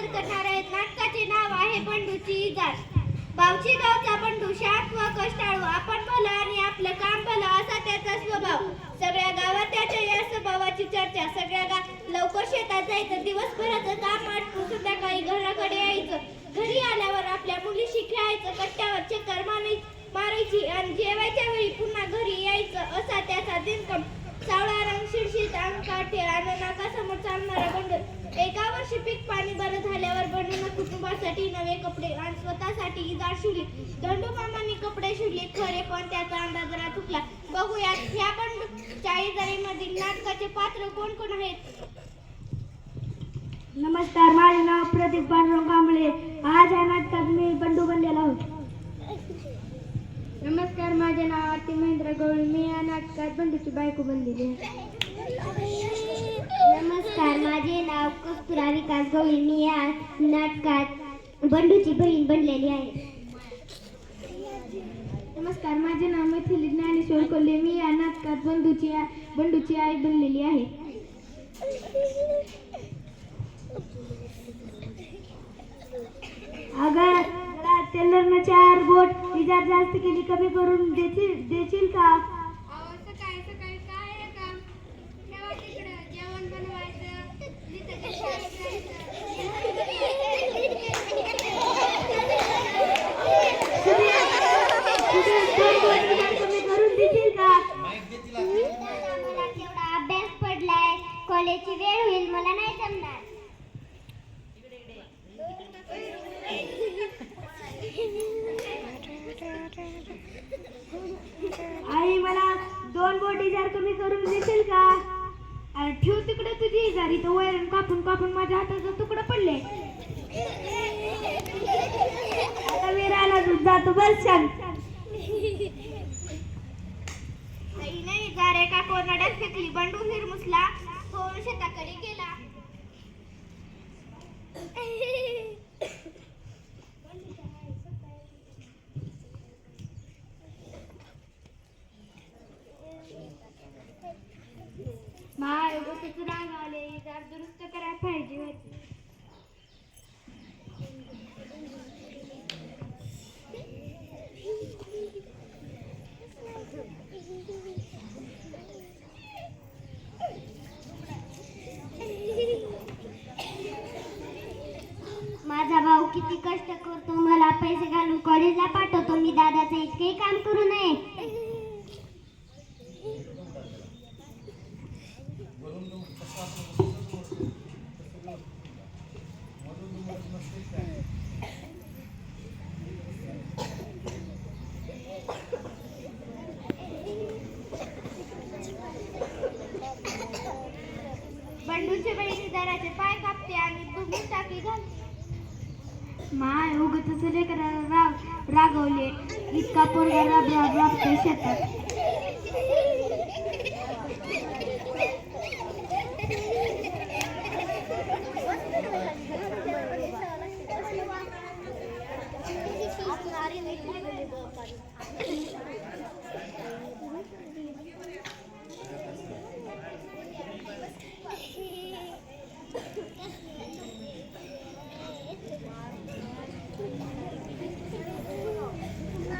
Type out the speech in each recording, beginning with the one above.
सादर करणार आहेत. नाटकाचे नाव आहे बंडूची इजार. बावची गावचा बंडू शांत व कष्टाळू, आपण भलं आणि आपलं काम भलं असा त्याचा स्वभाव. सगळ्या गावात त्याच्या या स्वभावाची चर्चा. लवकर शेतात जायचं, दिवसभराचं काम आटपून संध्याकाळी घराकडे यायचं. घरी आल्यावर आपल्या मुलीशी खेळायचं, कट्ट्यावर चक्कर मारायची आणि जेवायच्या वेळी पुन्हा घरी यायचं असा त्याचा दिनक्रम. सावळा रंग, शिडशीत अंग, काठे आणि नाकासमोर चालणारा बंडू. एका वर्षी पीक पाणी बरं झाल्यावर बंडूनं कुटुंबासाठी नवे कपडे आणि स्वतःसाठी इजार शिवली. दंडू मामांनी कपडे शिवले खरे, पण त्याचा अंदाज जरा चुकला. बघूयात ह्या बंडूच्या इजारीमधील नाटकाचे पात्र कोण कोण आहेत. नमस्कार, माझे नाव प्रदीप पांडुरंग कांबळे. आज या नाटकात मी बंडू बनलेला आहोत. नमस्कार, माझे नाव आरती महेंद्र गवळी. मी या नाटकात बंडूची बायको बनलेली आहे. नमस्कार, माझे नाव कस्तुरा विकास गवळी. मी या नाटकात बंडूची बहीण बनलेली आहे. नमस्कार, माझे नाव मैथिली ज्ञानेश्वर कोल्हे. मी या नाटकात बंडूची आई बनलेली आहे. अगर टेलरनं 4 बोट इजार जास्त केली, कमी करून देशील का? सकाळी सकाळी काय आहे काम? ठेवा तिकडं, जेवण बनवायचं. कमी करून देशील का? मला तेवढा अभ्यास पडलाय, कॉलेजची वेळ होईल, मला नाही जमणार. आई, मला 2 बोट इजार कमी करून देशील का? अरे ठेव तिकडे तुझी इजार. इथं वैरण कापून कापून माझ्या हाताचं तुकडं पडले. आता विरायला जातो, बस सांग. आईने इजार एका कोरड्यात फेकली. बंडू हिरमुसला, होऊन शेताकडे गेला. माय गोष्ट राग आले, इजार दुरुस्त करायला पाहिजे होती. माझा भाऊ किती कष्ट करतो, मला पैसे घालून कॉलेजला पाठवतो. मी दादाचं इतके काम करू नये. बंडूची बहीण इजाराचे पाय कापते आणि दुबळी टाकी घालते. माय उगतच लेकराला रागवले. इतका पोरगा राबतोय शेतात.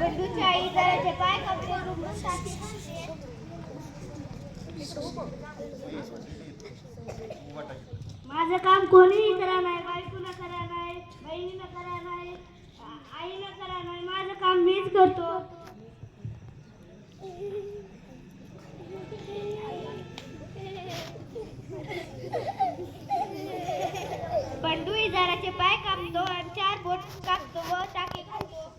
बंडूची आई इजाराचे पाय कापते, दुबळी टाकी घालते. माझं काम कोणीही करा नाही, बायकोला करा नाही, बहिणीला करा नाही, आईला करा नाही. माझं काम मीच करतो. बंडू इजाराचे पाय कापतो आणि 4 बोट कापतो व टाकी घालतो.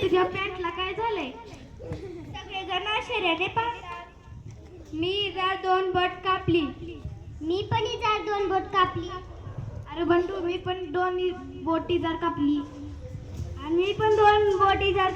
तुझ्या पॅन्टला काय झालंय? सगळेजण आश्चर्याने पाहतात. मी इजार 2 बोट कापली. मी पण इजार 2 बोट कापली. बंडू मी पण 2 बोटी जर कापली आणि मी पण 2 बोटी जर